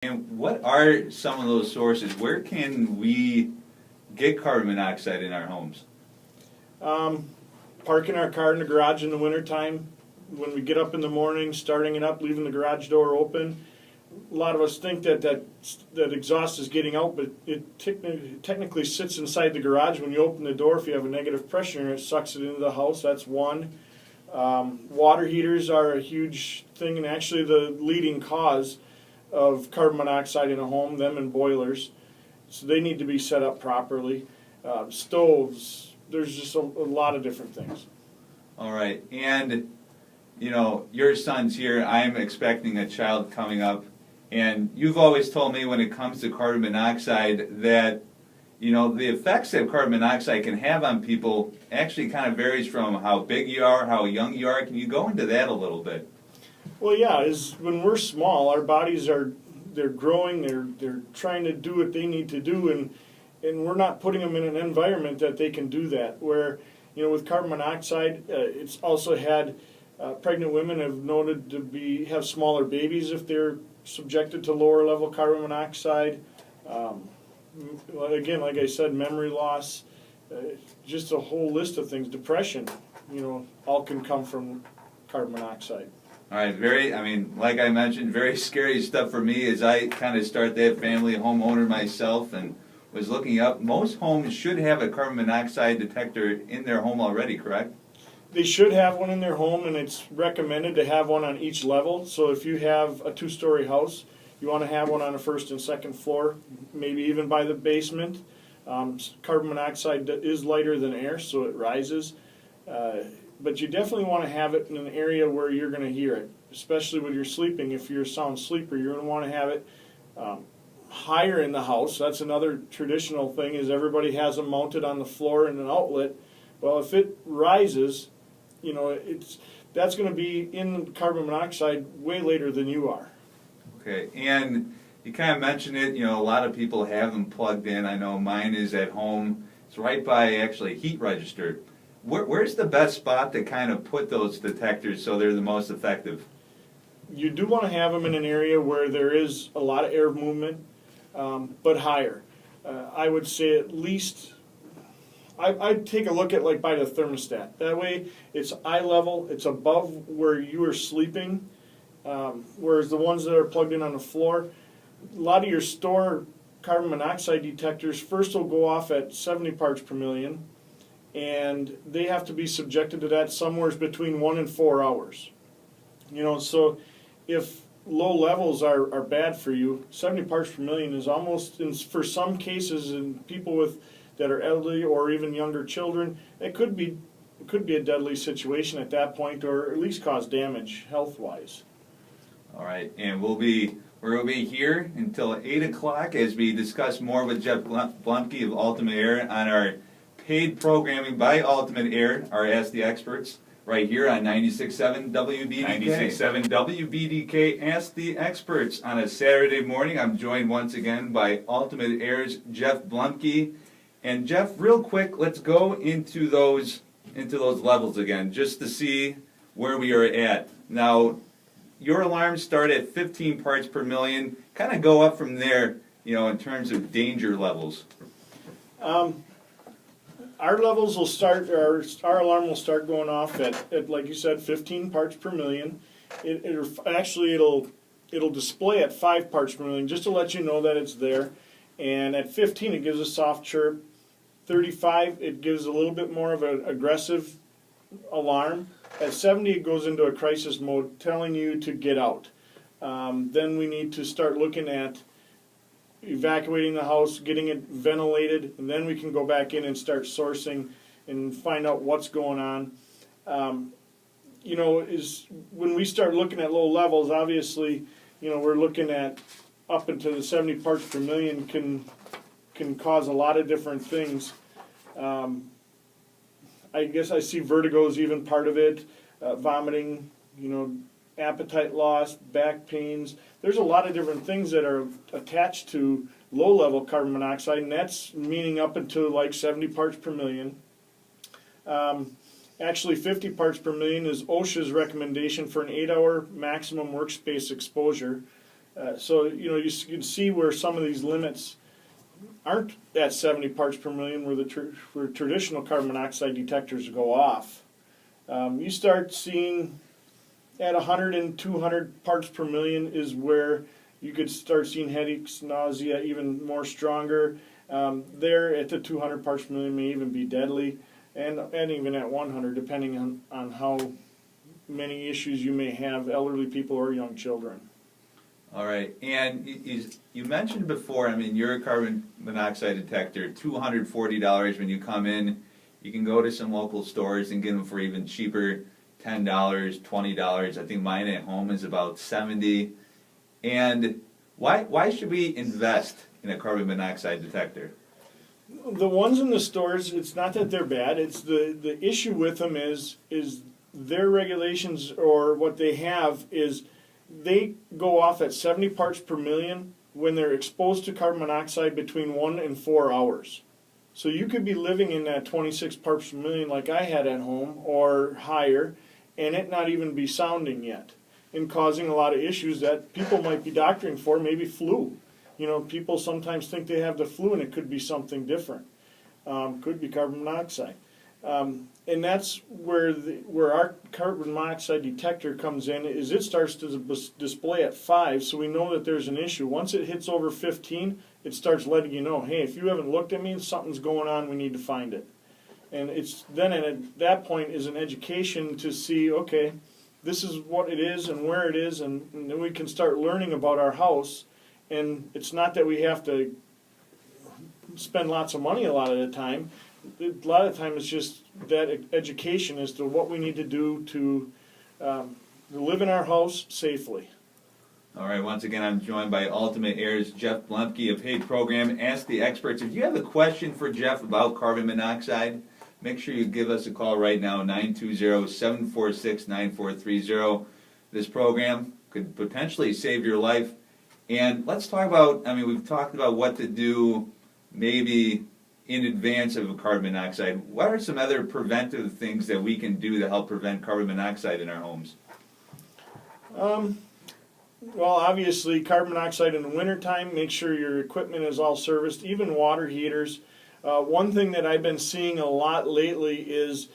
And what are some of those sources? Where can we get carbon monoxide in our homes? Parking our car in the garage in the wintertime. When we get up in the morning, starting it up, leaving the garage door open. A lot of us think that exhaust is getting out, but it technically sits inside the garage. When you open the door, if you have a negative pressure in it, sucks it into the house. That's one. Water heaters are a huge thing, and actually the leading cause of carbon monoxide in a home, them and boilers. So they need to be set up properly. Stoves, there's just a lot of different things. All right, and you know, your son's here, I'm expecting a child coming up, and you've always told me when it comes to carbon monoxide that, you know, the effects that carbon monoxide can have on people actually kind of varies from how big you are, how young you are. Can you go into that a little bit? Well, yeah, when we're small, our bodies they're growing, they're trying to do what they need to do, and we're not putting them in an environment that they can do that. Where, you know, with carbon monoxide, it's also had pregnant women have noted to have smaller babies if they're subjected to lower level carbon monoxide. Again, like I said, memory loss, just a whole list of things. Depression, you know, all can come from carbon monoxide. All right, like I mentioned, very scary stuff for me as I kind of start that family, homeowner myself, and was looking up. Most homes should have a carbon monoxide detector in their home already, correct? They should have one in their home, and it's recommended to have one on each level. So if you have a two-story house, you want to have one on the first and second floor, maybe even by the basement. Carbon monoxide is lighter than air, so it rises. But you definitely want to have it in an area where you're going to hear it, especially when you're sleeping. If you're a sound sleeper, you're going to want to have it higher in the house. That's another traditional thing, is everybody has them mounted on the floor in an outlet. Well, if it rises, you know, that's going to be in carbon monoxide way later than you are. Okay, and you kind of mentioned it, you know, a lot of people have them plugged in. I know mine is at home. It's right by actually a heat register. Where's the best spot to kind of put those detectors so they're the most effective? You do want to have them in an area where there is a lot of air movement, but higher. I would say at least, I'd take a look at like by the thermostat. That way it's eye level, it's above where you are sleeping, whereas the ones that are plugged in on the floor, a lot of your store carbon monoxide detectors first will go off at 70 parts per million, and they have to be subjected to that somewhere between 1 and 4 hours. You know, so if low levels are bad for you, 70 parts per million is almost, for some cases, in people that are elderly or even younger children, it could be a deadly situation at that point, or at least cause damage health-wise. All right, and we'll be here until 8 o'clock as we discuss more with Jeff Blemke of Ultimate Air on our paid programming by Ultimate Air, our Ask the Experts, right here on 96.7 WBDK. 96.7 WBDK, Ask the Experts on a Saturday morning. I'm joined once again by Ultimate Air's Jeff Blemke. And Jeff, real quick, let's go into those levels again, just to see where we are at. Now, your alarms start at 15 parts per million. Kind of go up from there, you know, in terms of danger levels. Our levels will start, our alarm will start going off at like you said, 15 parts per million. It'll display at 5 parts per million just to let you know that it's there. And at 15, it gives a soft chirp. 35, it gives a little bit more of an aggressive alarm. At 70, it goes into a crisis mode, telling you to get out. Then we need to start looking at evacuating the house, getting it ventilated, and then we can go back in and start sourcing and find out what's going on. You know, when we start looking at low levels, obviously, you know, we're looking at up into the 70 parts per million can cause a lot of different things. I guess I see vertigo is even part of it, vomiting, you know, appetite loss, back pains. There's a lot of different things that are attached to low-level carbon monoxide, and that's meaning up until like 70 parts per million. Actually, 50 parts per million is OSHA's recommendation for an 8-hour maximum workspace exposure. So you can see where some of these limits aren't at 70 parts per million where traditional carbon monoxide detectors go off. You start seeing at 100 and 200 parts per million is where you could start seeing headaches, nausea, even more stronger. There at the 200 parts per million may even be deadly, and even at 100, depending on how many issues you may have, elderly people or young children. All right, and you mentioned before, I mean, your carbon monoxide detector, $240 when you come in. You can go to some local stores and get them for even cheaper, $10, $20. I think mine at home is about $70. And why should we invest in a carbon monoxide detector? The ones in the stores, it's not that they're bad. It's the issue with them is their regulations, or what they have is they go off at 70 parts per million when they're exposed to carbon monoxide between 1 and 4 hours. So you could be living in that 26 parts per million like I had at home or higher, and it not even be sounding yet, and causing a lot of issues that people might be doctoring for, maybe flu. People sometimes think they have the flu, and it could be something different. Could be carbon monoxide. And that's where our carbon monoxide detector comes in, is it starts to display at 5, so we know that there's an issue. Once it hits over 15, it starts letting you know, hey, if you haven't looked at me, something's going on, we need to find it. And it's then at that point is an education to see, okay, this is what it is and where it is, and then we can start learning about our house. And it's not that we have to spend lots of money a lot of the time. A lot of the time it's just that education as to what we need to do to live in our house safely. All right, once again, I'm joined by Ultimate Air's Jeff Blemke of Paid Program. Ask the Experts. If you have a question for Jeff about carbon monoxide, make sure you give us a call right now, 920-746-9430. This program could potentially save your life. And let's talk about, I mean, we've talked about what to do maybe in advance of carbon monoxide. What are some other preventive things that we can do to help prevent carbon monoxide in our homes? Well, obviously, carbon monoxide in the wintertime, make sure your equipment is all serviced, even water heaters. One thing that I've been seeing a lot lately is,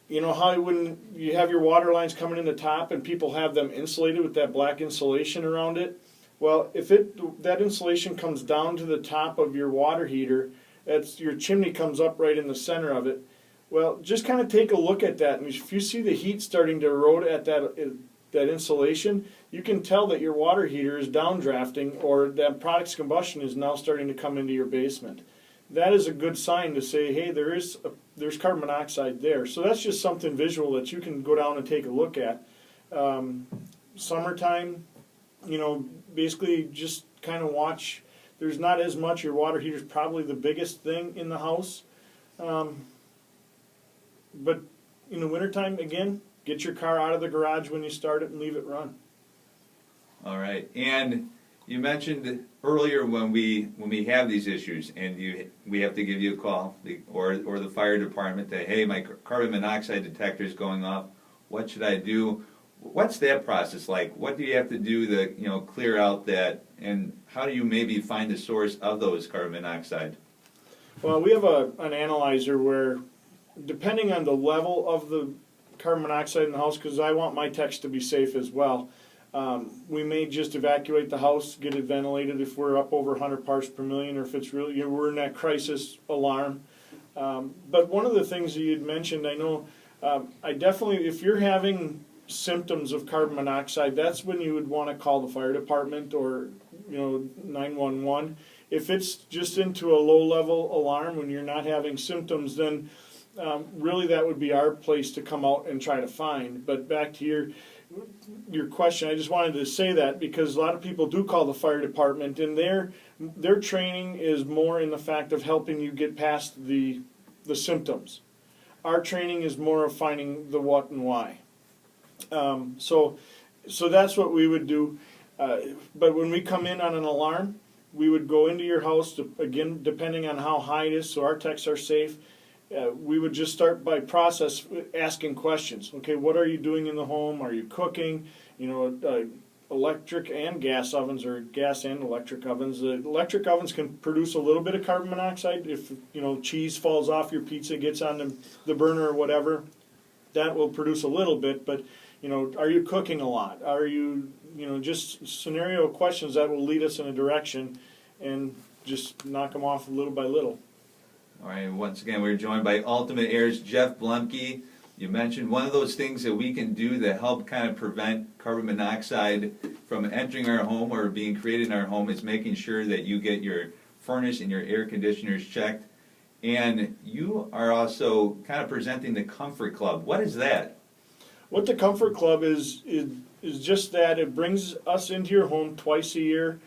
how when you have your water lines coming in the top and people have them insulated with that black insulation around it. Well, if that insulation comes down to the top of your water heater, your chimney comes up right in the center of it. Well, just kind of take a look at that, and if you see the heat starting to erode at that insulation, you can tell that your water heater is downdrafting, or that product's combustion is now starting to come into your basement. That is a good sign to say, hey, there's carbon monoxide there. So that's just something visual that you can go down and take a look at. Summertime, basically just kind of watch. There's not as much. Your water heater is probably the biggest thing in the house. But in the wintertime, again, get your car out of the garage when you start it and leave it run. All right. And you mentioned earlier when we have these issues and we have to give you a call, or the fire department, that, hey, my carbon monoxide detector is going off. What should I do? What's that process like? What do you have to do to clear out that, and how do you maybe find the source of those carbon monoxide? Well, we have an analyzer where, depending on the level of the carbon monoxide in the house, because I want my techs to be safe as well, we may just evacuate the house, get it ventilated if we're up over 100 parts per million, or if it's really we're in that crisis alarm. But one of the things that you'd mentioned, I know, I definitely, if you're having symptoms of carbon monoxide, that's when you would want to call the fire department or 911. If it's just into a low-level alarm when you're not having symptoms, then really that would be our place to come out and try to find. But back to your question, I just wanted to say that because a lot of people do call the fire department, and their training is more in the fact of helping you get past the symptoms. Our training is more of finding the what and why. So that's what we would do. But when we come in on an alarm, we would go into your house, again, depending on how high it is, so our techs are safe. We would just start by asking questions. Okay, what are you doing in the home? Are you cooking? electric and gas ovens, or gas and electric ovens. The electric ovens can produce a little bit of carbon monoxide. If cheese falls off your pizza, gets on the burner or whatever, that will produce a little bit. But are you cooking a lot? Are you just scenario questions that will lead us in a direction, and just knock them off little by little. All right, once again, we're joined by Ultimate Air's Jeff Blemke. You mentioned one of those things that we can do to help kind of prevent carbon monoxide from entering our home or being created in our home is making sure that you get your furnace and your air conditioners checked. And you are also kind of presenting the Comfort Club. What is that? What the Comfort Club is just that. It brings us into your home twice a year,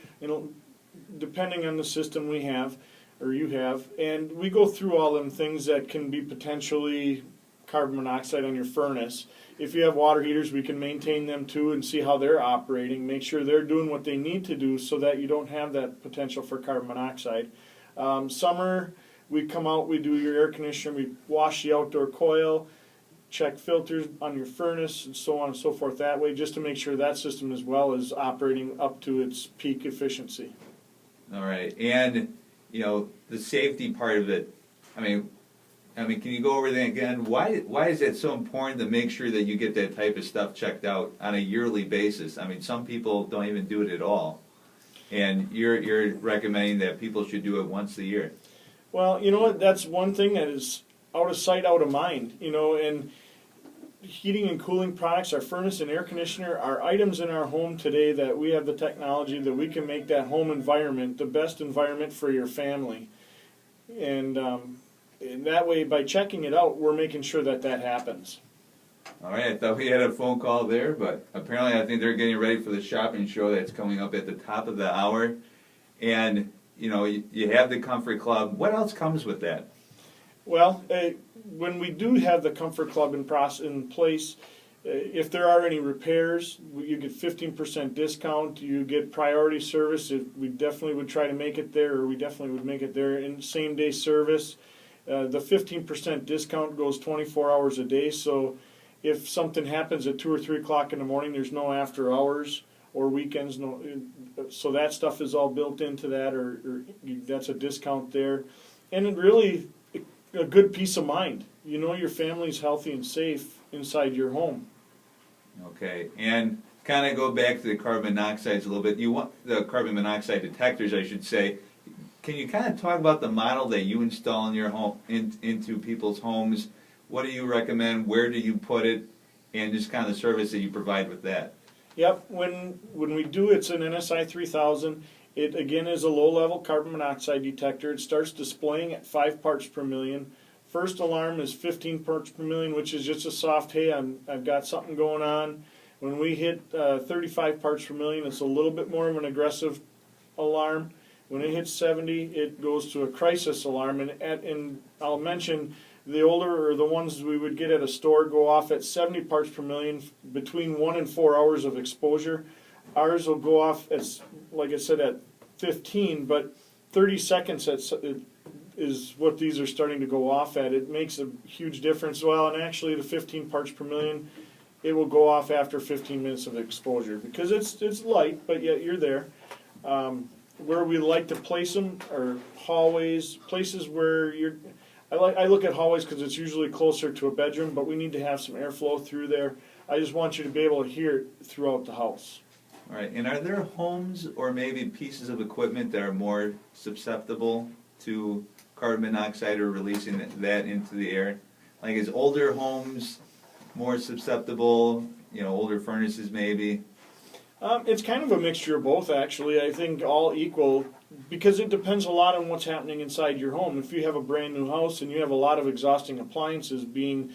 depending on the system we have, or you have, and we go through all them things that can be potentially carbon monoxide on your furnace. If you have water heaters, we can maintain them too and see how they're operating, make sure they're doing what they need to do so that you don't have that potential for carbon monoxide. Summer, we come out, we do your air conditioner, we wash the outdoor coil, check filters on your furnace, and so on and so forth that way, just to make sure that system as well is operating up to its peak efficiency. All right, and the safety part of it. I mean, can you go over that again? Why is it so important to make sure that you get that type of stuff checked out on a yearly basis? I mean, some people don't even do it at all, and you're recommending that people should do it once a year. Well, you know what? That's one thing that is out of sight, out of mind. And heating and cooling products, our furnace and air conditioner, are items in our home today that we have the technology that we can make that home environment the best environment for your family. And that way, by checking it out, we're making sure that happens. All right, I thought we had a phone call there, but apparently I think they're getting ready for the shopping show that's coming up at the top of the hour. And, you have the Comfort Club. What else comes with that? Well, when we do have the Comfort Club in place, if there are any repairs, you get 15% discount. You get priority service. We definitely would try to make it there, or we definitely would make it there in same-day service. The 15% discount goes 24 hours a day, so if something happens at 2 or 3 o'clock in the morning, there's no after hours or weekends. So that stuff is all built into that, or that's a discount there. And it really, a good peace of mind. Your family's healthy and safe inside your home. Okay, and kind of go back to the carbon monoxides a little bit. You want the carbon monoxide detectors, I should say. Can you kind of talk about the model that you install in your home, into people's homes? What do you recommend? Where do you put it? And just kind of the service that you provide with that. Yep, when we do, it's an NSI 3000. It again is a low-level carbon monoxide detector. It starts displaying at 5 parts per million. First alarm is 15 parts per million, which is just a soft, hey, I've got something going on. When we hit 35 parts per million, it's a little bit more of an aggressive alarm. When it hits 70, it goes to a crisis alarm. And I'll mention the older, or the ones we would get at a store, go off at 70 parts per million between 1 and 4 hours of exposure. Ours will go off, like I said, at 15, but 30 seconds is what these are starting to go off at. It makes a huge difference. Well, and actually the 15 parts per million, it will go off after 15 minutes of exposure, because it's light, but yet you're there. Where we like to place them are hallways, places where I look at hallways because it's usually closer to a bedroom, but we need to have some airflow through there. I just want you to be able to hear it throughout the house. All right, and are there homes or maybe pieces of equipment that are more susceptible to carbon monoxide or releasing that into the air? Like, is older homes more susceptible, older furnaces maybe? It's kind of a mixture of both, actually. I think all equal, because it depends a lot on what's happening inside your home. If you have a brand new house and you have a lot of exhausting appliances, being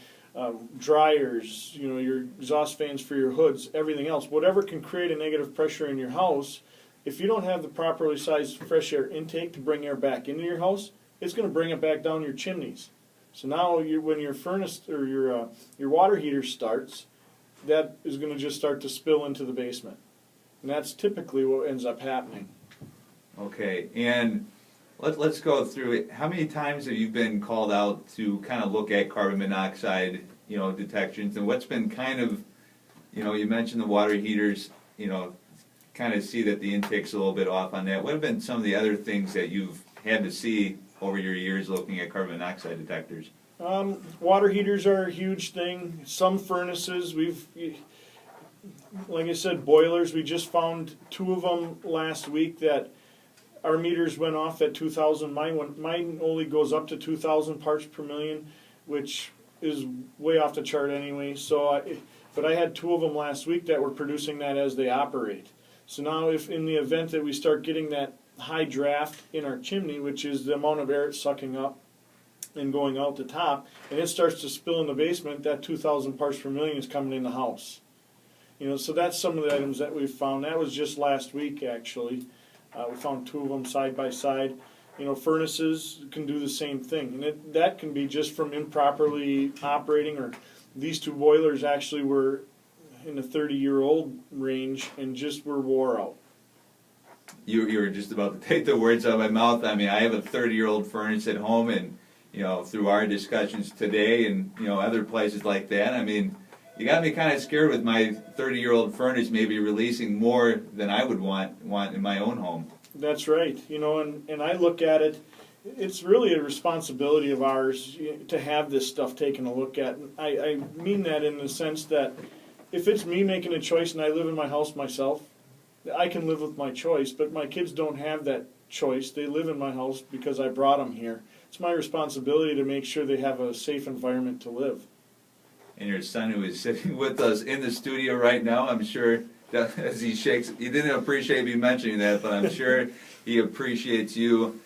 dryers, your exhaust fans for your hoods, everything else, whatever can create a negative pressure in your house, if you don't have the properly sized fresh air intake to bring air back into your house, it's going to bring it back down your chimneys. So now when your furnace or your water heater starts, that is going to just start to spill into the basement. And that's typically what ends up happening. Okay, and let's go through it. How many times have you been called out to kind of look at carbon monoxide, detections, and what's been kind of, you mentioned the water heaters, kind of see that the intake's a little bit off on that. What have been some of the other things that you've had to see over your years looking at carbon monoxide detectors? Water heaters are a huge thing. Some furnaces, like I said, boilers, we just found 2 of them last week that our meters went off at 2,000. Mine only goes up to 2,000 parts per million, which is way off the chart anyway. But I had 2 of them last week that were producing that as they operate. So now if in the event that we start getting that high draft in our chimney, which is the amount of air it's sucking up and going out the top, and it starts to spill in the basement, that 2,000 parts per million is coming in the house. So that's some of the items that we've found. That was just last week, actually. We found 2 of them side by side. Furnaces can do the same thing, and that can be just from improperly operating, or these 2 boilers actually were in the 30-year-old range and just were wore out. You were just about to take the words out of my mouth. I mean, I have a 30-year-old furnace at home, and through our discussions today and other places like that, I mean, you got me kind of scared with my 30-year-old furnace maybe releasing more than I would want in my own home. That's right. And I look at it, it's really a responsibility of ours to have this stuff taken a look at. I mean that in the sense that if it's me making a choice and I live in my house myself, I can live with my choice, but my kids don't have that choice. They live in my house because I brought them here. It's my responsibility to make sure they have a safe environment to live. And your son, who is sitting with us in the studio right now, I'm sure that as he shakes, he didn't appreciate me mentioning that, but I'm sure he appreciates you,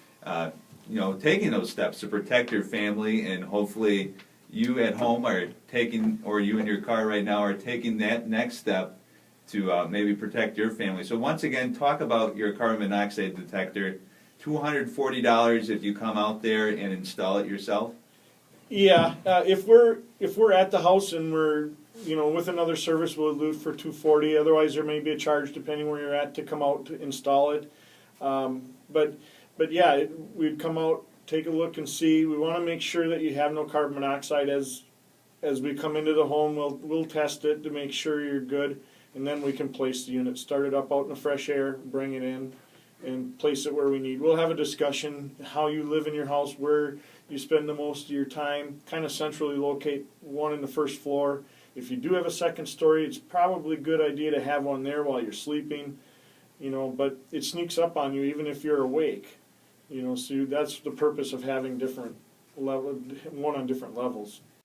taking those steps to protect your family, and hopefully you at home are taking, or you in your car right now are taking that next step to maybe protect your family. So once again, talk about your carbon monoxide detector. $240 if you come out there and install it yourself. Yeah, if we're at the house and we're with another service, we'll do it for $240. Otherwise, there may be a charge depending where you're at to come out to install it. But yeah, we'd come out, take a look, and see. We want to make sure that you have no carbon monoxide as we come into the home. We'll test it to make sure you're good, and then we can place the unit. Start it up out in the fresh air, bring it in, and place it where we need. We'll have a discussion how you live in your house, where you spend the most of your time, kind of centrally locate one in the first floor. If you do have a second story, it's probably a good idea to have one there while you're sleeping, but it sneaks up on you even if you're awake. So that's the purpose of having different one on different levels.